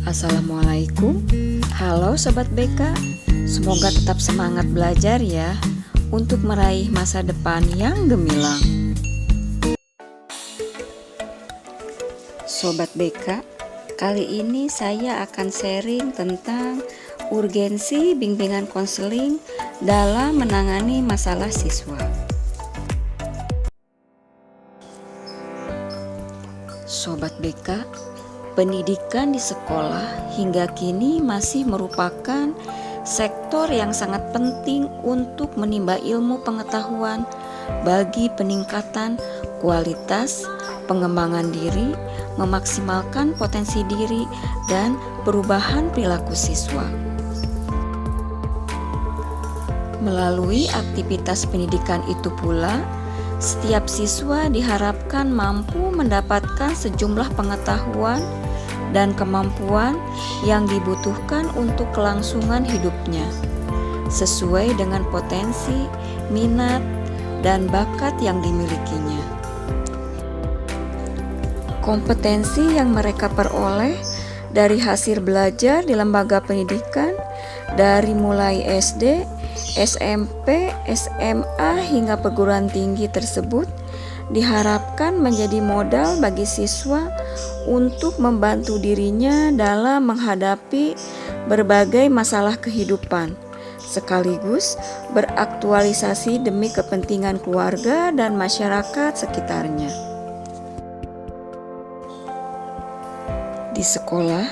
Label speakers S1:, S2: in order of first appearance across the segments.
S1: Assalamualaikum. Halo Sobat BK. Semoga tetap semangat belajar ya untuk meraih masa depan yang gemilang. Sobat BK, kali ini saya akan sharing tentang urgensi bimbingan konseling dalam menangani masalah siswa. Sobat BK, pendidikan di sekolah hingga kini masih merupakan sektor yang sangat penting untuk menimba ilmu pengetahuan bagi peningkatan kualitas, pengembangan diri, memaksimalkan potensi diri, dan perubahan perilaku siswa. Melalui aktivitas pendidikan itu pula, setiap siswa diharapkan mampu mendapatkan sejumlah pengetahuan dan kemampuan yang dibutuhkan untuk kelangsungan hidupnya, sesuai dengan potensi, minat, dan bakat yang dimilikinya. Kompetensi yang mereka peroleh dari hasil belajar di lembaga pendidikan dari mulai SD, SMP, SMA hingga perguruan tinggi tersebut diharapkan menjadi modal bagi siswa untuk membantu dirinya dalam menghadapi berbagai masalah kehidupan, sekaligus beraktualisasi demi kepentingan keluarga dan masyarakat sekitarnya. Di sekolah,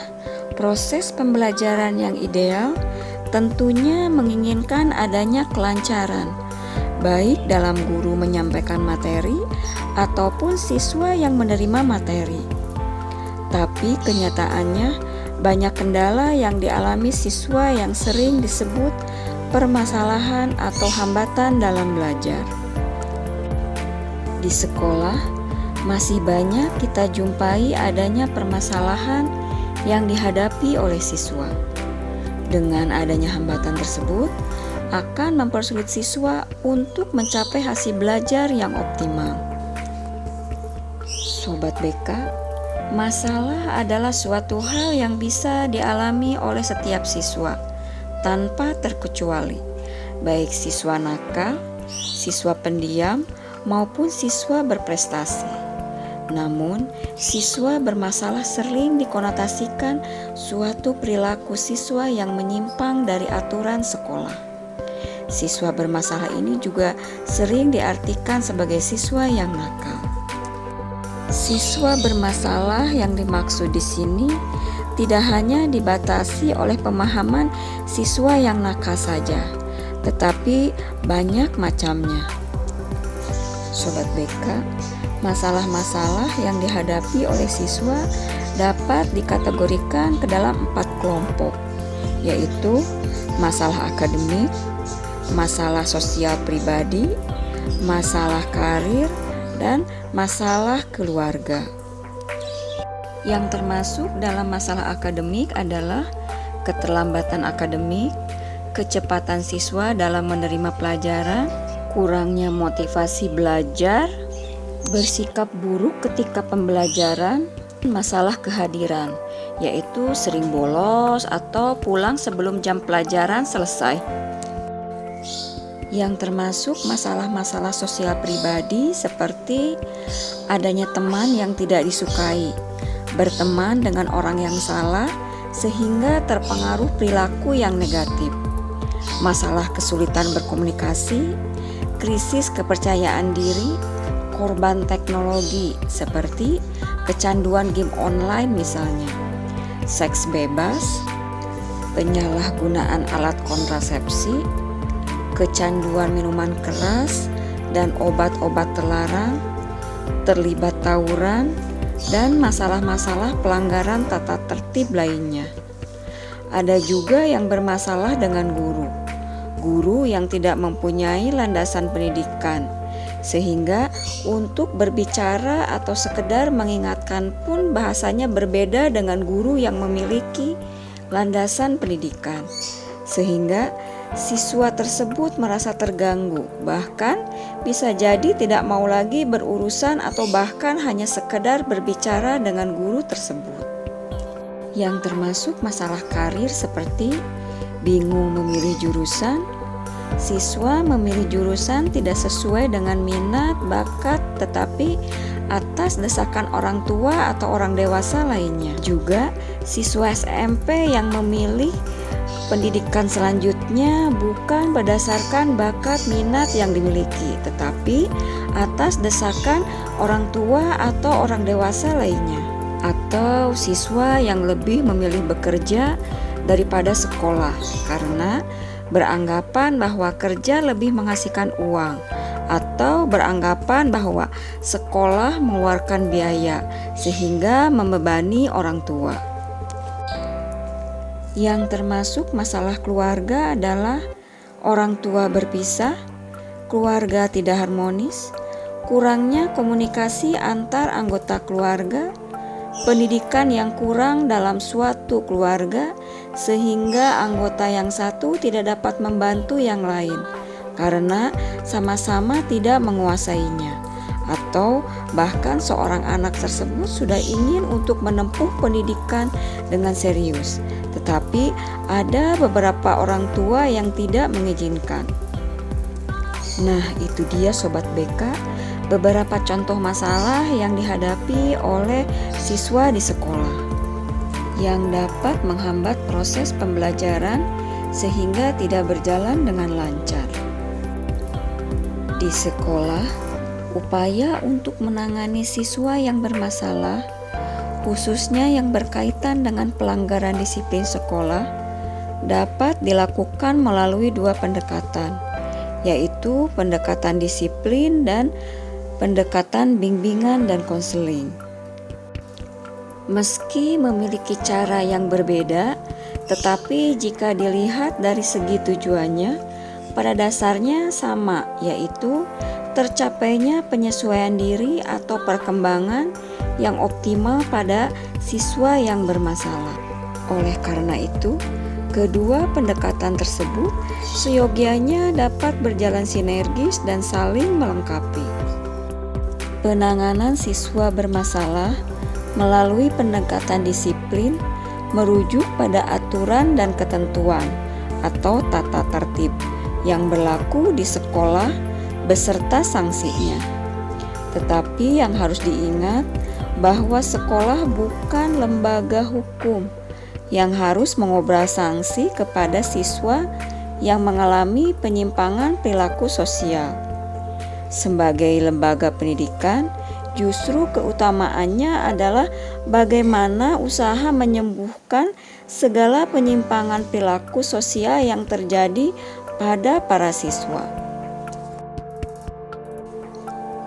S1: proses pembelajaran yang ideal tentunya menginginkan adanya kelancaran, baik dalam guru menyampaikan materi ataupun siswa yang menerima materi. Tapi kenyataannya banyak kendala yang dialami siswa yang sering disebut permasalahan atau hambatan dalam belajar. Di sekolah masih banyak kita jumpai adanya permasalahan yang dihadapi oleh siswa. Dengan adanya hambatan tersebut akan mempersulit siswa untuk mencapai hasil belajar yang optimal. Sobat BK, masalah adalah suatu hal yang bisa dialami oleh setiap siswa tanpa terkecuali, baik siswa nakal, siswa pendiam, maupun siswa berprestasi. Namun, siswa bermasalah sering dikonotasikan suatu perilaku siswa yang menyimpang dari aturan sekolah. Siswa bermasalah ini juga sering diartikan sebagai siswa yang nakal. Siswa bermasalah yang dimaksud di sini tidak hanya dibatasi oleh pemahaman siswa yang nakal saja, tetapi banyak macamnya. Sobat BK, masalah-masalah yang dihadapi oleh siswa dapat dikategorikan ke dalam 4 kelompok, yaitu masalah akademik, masalah sosial pribadi, masalah karir, dan masalah keluarga. Yang termasuk dalam masalah akademik adalah keterlambatan akademik, kecepatan siswa dalam menerima pelajaran, kurangnya motivasi belajar, bersikap buruk ketika pembelajaran, masalah kehadiran, yaitu sering bolos atau pulang sebelum jam pelajaran selesai. Yang termasuk masalah-masalah sosial pribadi seperti adanya teman yang tidak disukai, berteman dengan orang yang salah sehingga terpengaruh perilaku yang negatif, masalah kesulitan berkomunikasi, krisis kepercayaan diri, korban teknologi seperti kecanduan game online misalnya, seks bebas, penyalahgunaan alat kontrasepsi, kecanduan minuman keras dan obat-obat terlarang, terlibat tawuran, dan masalah-masalah pelanggaran tata tertib lainnya. Ada juga yang bermasalah dengan guru yang tidak mempunyai landasan pendidikan, sehingga untuk berbicara atau sekedar mengingatkan pun bahasanya berbeda dengan guru yang memiliki landasan pendidikan, sehingga siswa tersebut merasa terganggu, bahkan bisa jadi tidak mau lagi berurusan atau bahkan hanya sekedar berbicara dengan guru tersebut. yang termasuk masalah karir seperti bingung memilih jurusan. Siswa memilih jurusan tidak sesuai dengan minat, bakat, tetapi atas desakan orang tua atau orang dewasa lainnya. Juga siswa SMP yang memilih pendidikan selanjutnya bukan berdasarkan bakat minat yang dimiliki, tetapi atas desakan orang tua atau orang dewasa lainnya. Atau siswa yang lebih memilih bekerja daripada sekolah karena beranggapan bahwa kerja lebih menghasilkan uang, atau beranggapan bahwa sekolah mengeluarkan biaya sehingga membebani orang tua. Yang termasuk masalah keluarga adalah orang tua berpisah, keluarga tidak harmonis, kurangnya komunikasi antar anggota keluarga, pendidikan yang kurang dalam suatu keluarga sehingga anggota yang satu tidak dapat membantu yang lain karena sama-sama tidak menguasainya, atau bahkan seorang anak tersebut sudah ingin untuk menempuh pendidikan dengan serius, tetapi ada beberapa orang tua yang tidak mengizinkan. Nah, itu dia Sobat BK, beberapa contoh masalah yang dihadapi oleh siswa di sekolah yang dapat menghambat proses pembelajaran sehingga tidak berjalan dengan lancar. Di sekolah, upaya untuk menangani siswa yang bermasalah, khususnya yang berkaitan dengan pelanggaran disiplin sekolah, dapat dilakukan melalui dua pendekatan, yaitu pendekatan disiplin dan pendekatan bimbingan dan konseling. Meski memiliki cara yang berbeda, tetapi jika dilihat dari segi tujuannya, pada dasarnya sama, yaitu tercapainya penyesuaian diri atau perkembangan yang optimal pada siswa yang bermasalah. Oleh karena itu, kedua pendekatan tersebut seyogianya dapat berjalan sinergis dan saling melengkapi. Penanganan siswa bermasalah melalui pendekatan disiplin merujuk pada aturan dan ketentuan atau tata tertib yang berlaku di sekolah beserta sanksinya. Tetapi yang harus diingat bahwa sekolah bukan lembaga hukum yang harus mengobrol sanksi kepada siswa yang mengalami penyimpangan perilaku sosial. Sebagai lembaga pendidikan, justru keutamaannya adalah bagaimana usaha menyembuhkan segala penyimpangan perilaku sosial yang terjadi pada para siswa.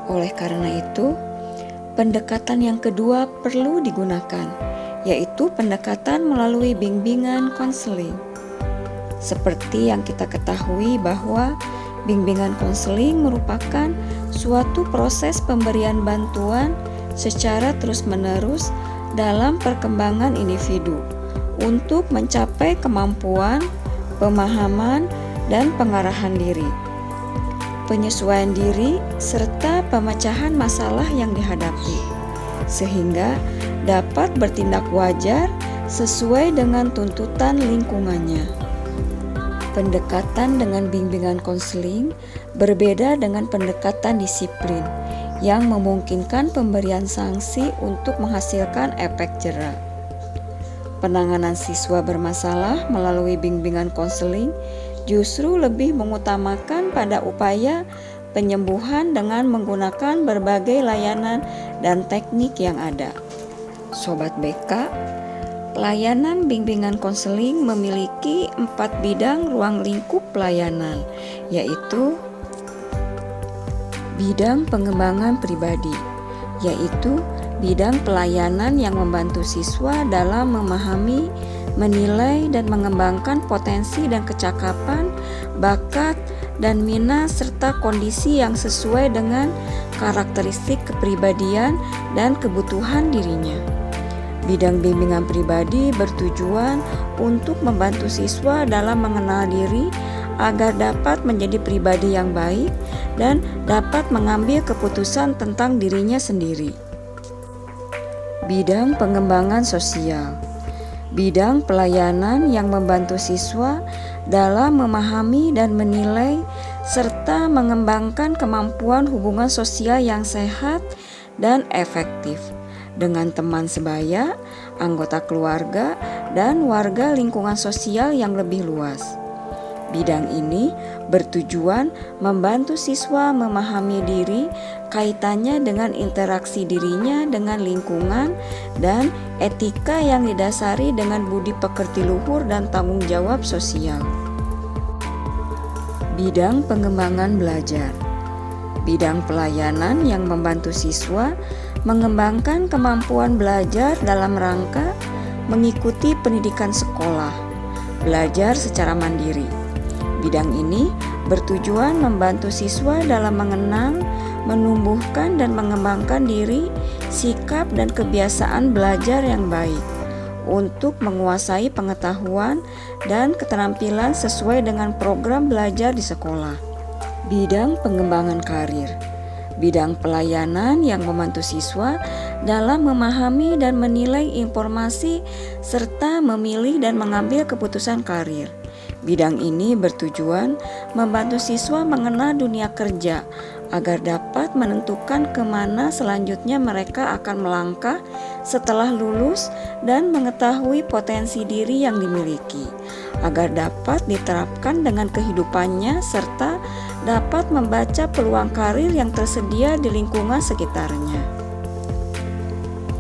S1: Oleh karena itu, pendekatan yang kedua perlu digunakan, yaitu pendekatan melalui bimbingan konseling. Seperti yang kita ketahui bahwa bimbingan konseling merupakan suatu proses pemberian bantuan secara terus-menerus dalam perkembangan individu untuk mencapai kemampuan, pemahaman, dan pengarahan diri, penyesuaian diri, serta pemecahan masalah yang dihadapi, sehingga dapat bertindak wajar sesuai dengan tuntutan lingkungannya. Pendekatan dengan bimbingan konseling berbeda dengan pendekatan disiplin yang memungkinkan pemberian sanksi untuk menghasilkan efek jera. Penanganan siswa bermasalah melalui bimbingan konseling justru lebih mengutamakan pada upaya penyembuhan dengan menggunakan berbagai layanan dan teknik yang ada. Sobat BK, layanan bimbingan konseling memiliki 4 bidang ruang lingkup pelayanan, yaitu bidang pengembangan pribadi, yaitu bidang pelayanan yang membantu siswa dalam memahami, menilai, dan mengembangkan potensi dan kecakapan, bakat, dan minat serta kondisi yang sesuai dengan karakteristik kepribadian dan kebutuhan dirinya. Bidang bimbingan pribadi bertujuan untuk membantu siswa dalam mengenal diri agar dapat menjadi pribadi yang baik dan dapat mengambil keputusan tentang dirinya sendiri. Bidang pengembangan sosial. Bidang pelayanan yang membantu siswa dalam memahami dan menilai serta mengembangkan kemampuan hubungan sosial yang sehat dan efektif dengan teman sebaya, anggota keluarga, dan warga lingkungan sosial yang lebih luas. Bidang ini bertujuan membantu siswa memahami diri, kaitannya dengan interaksi dirinya dengan lingkungan, dan etika yang didasari dengan budi pekerti luhur dan tanggung jawab sosial. Bidang pengembangan belajar. Bidang pelayanan yang membantu siswa mengembangkan kemampuan belajar dalam rangka mengikuti pendidikan sekolah, belajar secara mandiri. Bidang ini bertujuan membantu siswa dalam mengenal, menumbuhkan dan mengembangkan diri, sikap dan kebiasaan belajar yang baik untuk menguasai pengetahuan dan keterampilan sesuai dengan program belajar di sekolah. Bidang pengembangan karir. Bidang pelayanan yang membantu siswa dalam memahami dan menilai informasi serta memilih dan mengambil keputusan karir. Bidang ini bertujuan membantu siswa mengenal dunia kerja agar dapat menentukan kemana selanjutnya mereka akan melangkah setelah lulus dan mengetahui potensi diri yang dimiliki agar dapat diterapkan dengan kehidupannya serta dapat membaca peluang karir yang tersedia di lingkungan sekitarnya.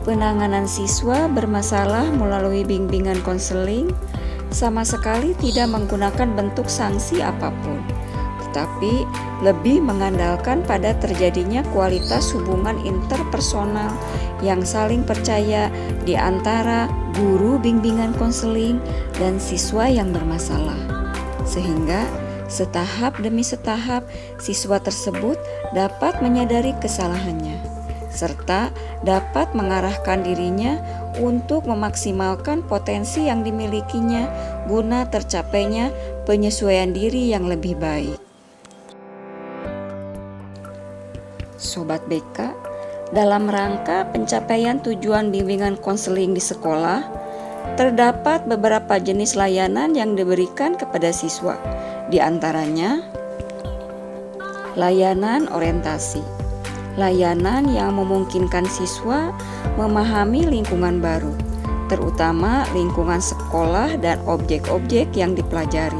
S1: Penanganan siswa bermasalah melalui bimbingan konseling sama sekali tidak menggunakan bentuk sanksi apapun, tetapi lebih mengandalkan pada terjadinya kualitas hubungan interpersonal yang saling percaya di antara guru bimbingan konseling dan siswa yang bermasalah, sehingga setahap demi setahap siswa tersebut dapat menyadari kesalahannya, serta dapat mengarahkan dirinya untuk memaksimalkan potensi yang dimilikinya guna tercapainya penyesuaian diri yang lebih baik. Sobat BK, dalam rangka pencapaian tujuan bimbingan konseling di sekolah, terdapat beberapa jenis layanan yang diberikan kepada siswa. Di antaranya, layanan orientasi. Layanan yang memungkinkan siswa memahami lingkungan baru, terutama lingkungan sekolah dan objek-objek yang dipelajari,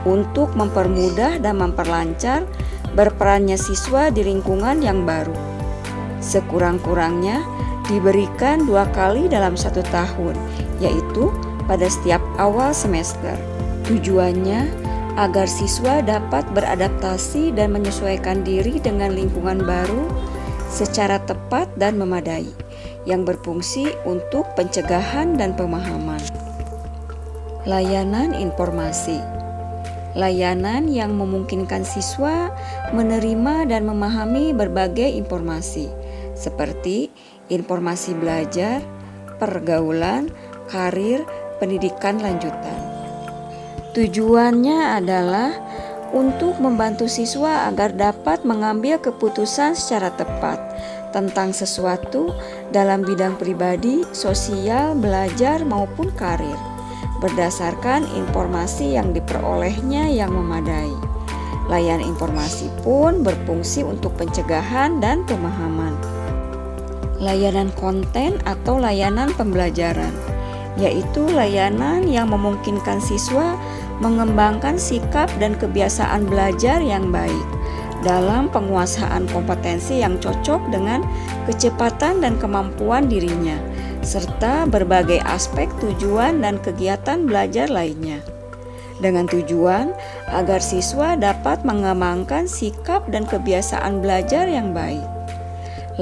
S1: untuk mempermudah dan memperlancar berperannya siswa di lingkungan yang baru. Sekurang-kurangnya diberikan 2 kali dalam 1 tahun, yaitu pada setiap awal semester. Tujuannya agar siswa dapat beradaptasi dan menyesuaikan diri dengan lingkungan baru secara tepat dan memadai, yang berfungsi untuk pencegahan dan pemahaman. Layanan informasi. Layanan yang memungkinkan siswa menerima dan memahami berbagai informasi, seperti informasi belajar, pergaulan, karir, pendidikan lanjutan. Tujuannya adalah untuk membantu siswa agar dapat mengambil keputusan secara tepat tentang sesuatu dalam bidang pribadi, sosial, belajar maupun karir, berdasarkan informasi yang diperolehnya yang memadai. Layanan informasi pun berfungsi untuk pencegahan dan pemahaman. Layanan konten atau layanan pembelajaran, yaitu layanan yang memungkinkan siswa mengembangkan sikap dan kebiasaan belajar yang baik dalam penguasaan kompetensi yang cocok dengan kecepatan dan kemampuan dirinya, serta berbagai aspek tujuan dan kegiatan belajar lainnya, dengan tujuan agar siswa dapat mengembangkan sikap dan kebiasaan belajar yang baik.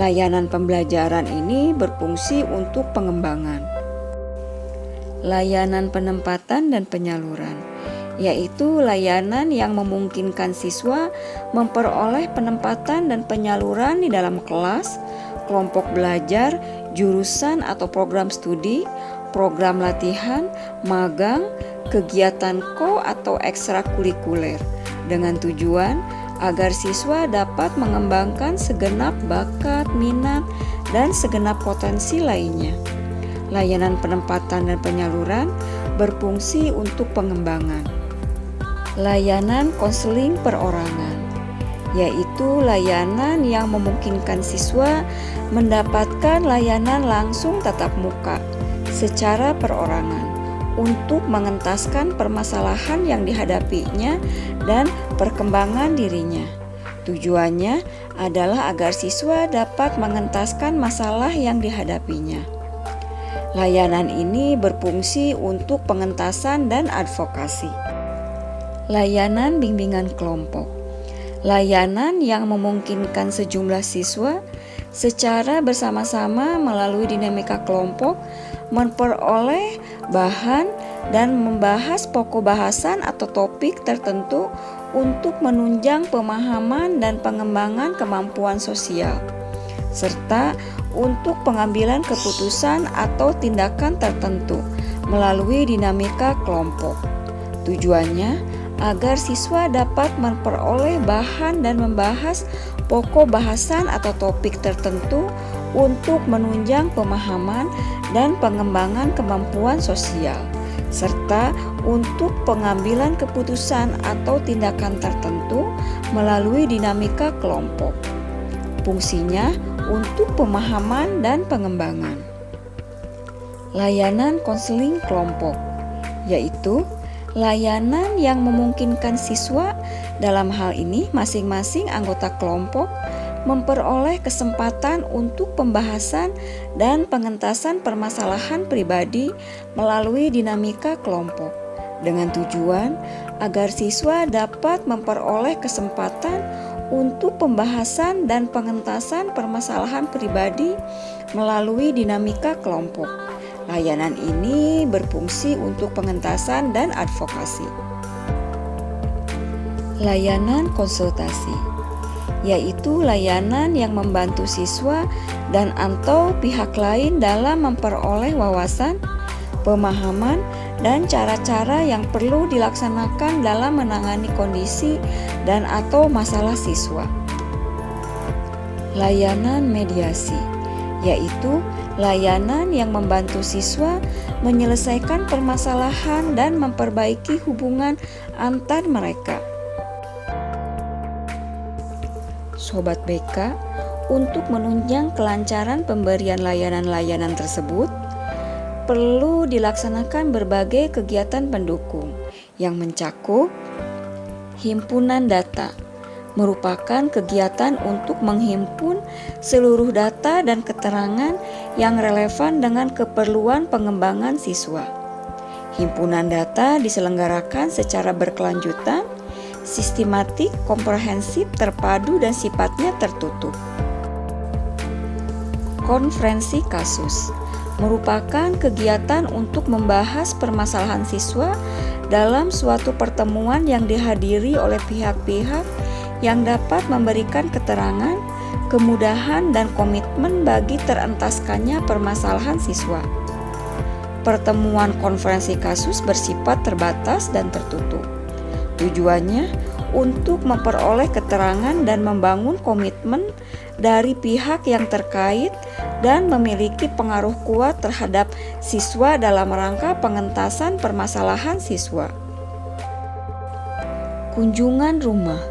S1: Layanan pembelajaran ini berfungsi untuk pengembangan. Layanan penempatan dan penyaluran, yaitu layanan yang memungkinkan siswa memperoleh penempatan dan penyaluran di dalam kelas, kelompok belajar, jurusan atau program studi, program latihan, magang, kegiatan atau ekstrakurikuler, dengan tujuan agar siswa dapat mengembangkan segenap bakat, minat, dan segenap potensi lainnya. layanan penempatan dan penyaluran berfungsi untuk pengembangan. Layanan konseling perorangan, yaitu layanan yang memungkinkan siswa mendapatkan layanan langsung tatap muka secara perorangan untuk mengentaskan permasalahan yang dihadapinya dan perkembangan dirinya. Tujuannya adalah agar siswa dapat mengentaskan masalah yang dihadapinya. Layanan ini berfungsi untuk pengentasan dan advokasi. Layanan bimbingan kelompok, layanan yang memungkinkan sejumlah siswa secara bersama-sama melalui dinamika kelompok memperoleh bahan dan membahas pokok bahasan atau topik tertentu untuk menunjang pemahaman dan pengembangan kemampuan sosial, serta untuk pengambilan keputusan atau tindakan tertentu melalui dinamika kelompok. Tujuannya agar siswa dapat memperoleh bahan dan membahas pokok bahasan atau topik tertentu untuk menunjang pemahaman dan pengembangan kemampuan sosial, serta untuk pengambilan keputusan atau tindakan tertentu melalui dinamika kelompok. Fungsinya untuk pemahaman dan pengembangan. Layanan konseling kelompok, yaitu layanan yang memungkinkan siswa, dalam hal ini masing-masing anggota kelompok, memperoleh kesempatan untuk pembahasan dan pengentasan permasalahan pribadi melalui dinamika kelompok, dengan tujuan agar siswa dapat memperoleh kesempatan untuk pembahasan dan pengentasan permasalahan pribadi melalui dinamika kelompok. Layanan ini berfungsi untuk pengentasan dan advokasi. Layanan konsultasi, yaitu layanan yang membantu siswa dan atau pihak lain dalam memperoleh wawasan, pemahaman, dan cara-cara yang perlu dilaksanakan dalam menangani kondisi dan atau masalah siswa. Layanan mediasi, yaitu layanan yang membantu siswa menyelesaikan permasalahan dan memperbaiki hubungan antar mereka. Sobat BK, untuk menunjang kelancaran pemberian layanan-layanan tersebut, perlu dilaksanakan berbagai kegiatan pendukung yang mencakup himpunan data, merupakan kegiatan untuk menghimpun seluruh data dan keterangan yang relevan dengan keperluan pengembangan siswa. Himpunan data diselenggarakan secara berkelanjutan, sistematik, komprehensif, terpadu, dan sifatnya tertutup. Konferensi kasus merupakan kegiatan untuk membahas permasalahan siswa dalam suatu pertemuan yang dihadiri oleh pihak-pihak yang dapat memberikan keterangan, kemudahan, dan komitmen bagi terentaskannya permasalahan siswa. Pertemuan konferensi kasus bersifat terbatas dan tertutup. Tujuannya untuk memperoleh keterangan dan membangun komitmen dari pihak yang terkait dan memiliki pengaruh kuat terhadap siswa dalam rangka pengentasan permasalahan siswa. Kunjungan rumah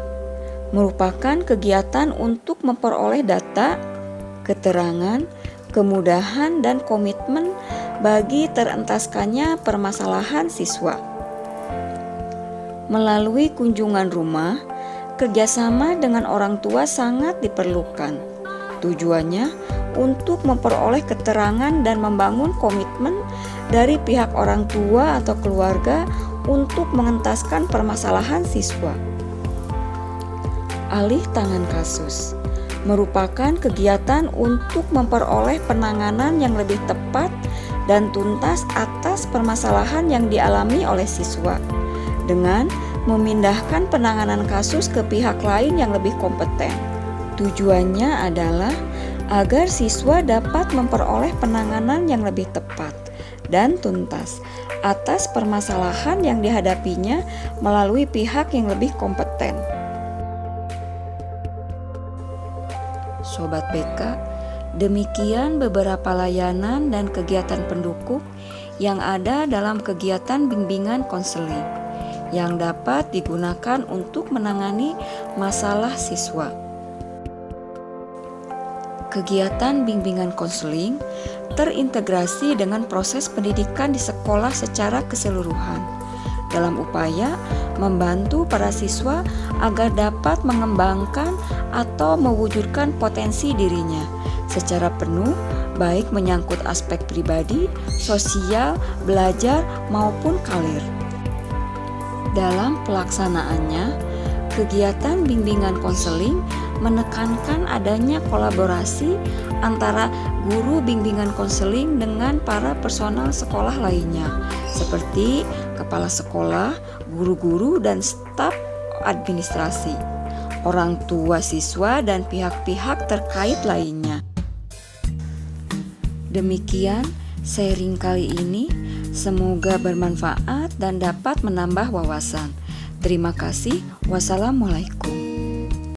S1: merupakan kegiatan untuk memperoleh data, keterangan, kemudahan, dan komitmen bagi terentaskannya permasalahan siswa. Melalui kunjungan rumah, kerjasama dengan orang tua sangat diperlukan. Tujuannya untuk memperoleh keterangan dan membangun komitmen dari pihak orang tua atau keluarga untuk mengentaskan permasalahan siswa. Alih tangan kasus merupakan kegiatan untuk memperoleh penanganan yang lebih tepat dan tuntas atas permasalahan yang dialami oleh siswa, dengan memindahkan penanganan kasus ke pihak lain yang lebih kompeten. Tujuannya adalah agar siswa dapat memperoleh penanganan yang lebih tepat dan tuntas atas permasalahan yang dihadapinya melalui pihak yang lebih kompeten. Sobat BK, Demikian beberapa layanan dan kegiatan pendukung yang ada dalam kegiatan bimbingan konseling yang dapat digunakan untuk menangani masalah siswa. Kegiatan bimbingan konseling terintegrasi dengan proses pendidikan di sekolah secara keseluruhan dalam upaya membantu para siswa agar dapat mengembangkan atau mewujudkan potensi dirinya secara penuh, baik menyangkut aspek pribadi, sosial, belajar, maupun karir. Dalam pelaksanaannya, kegiatan bimbingan konseling menekankan adanya kolaborasi antara guru bimbingan konseling dengan para personal sekolah lainnya, seperti kepala sekolah, guru-guru, dan staf administrasi, orang tua siswa, dan pihak-pihak terkait lainnya. Demikian sharing kali ini, semoga bermanfaat dan dapat menambah wawasan. Terima kasih. Wassalamualaikum.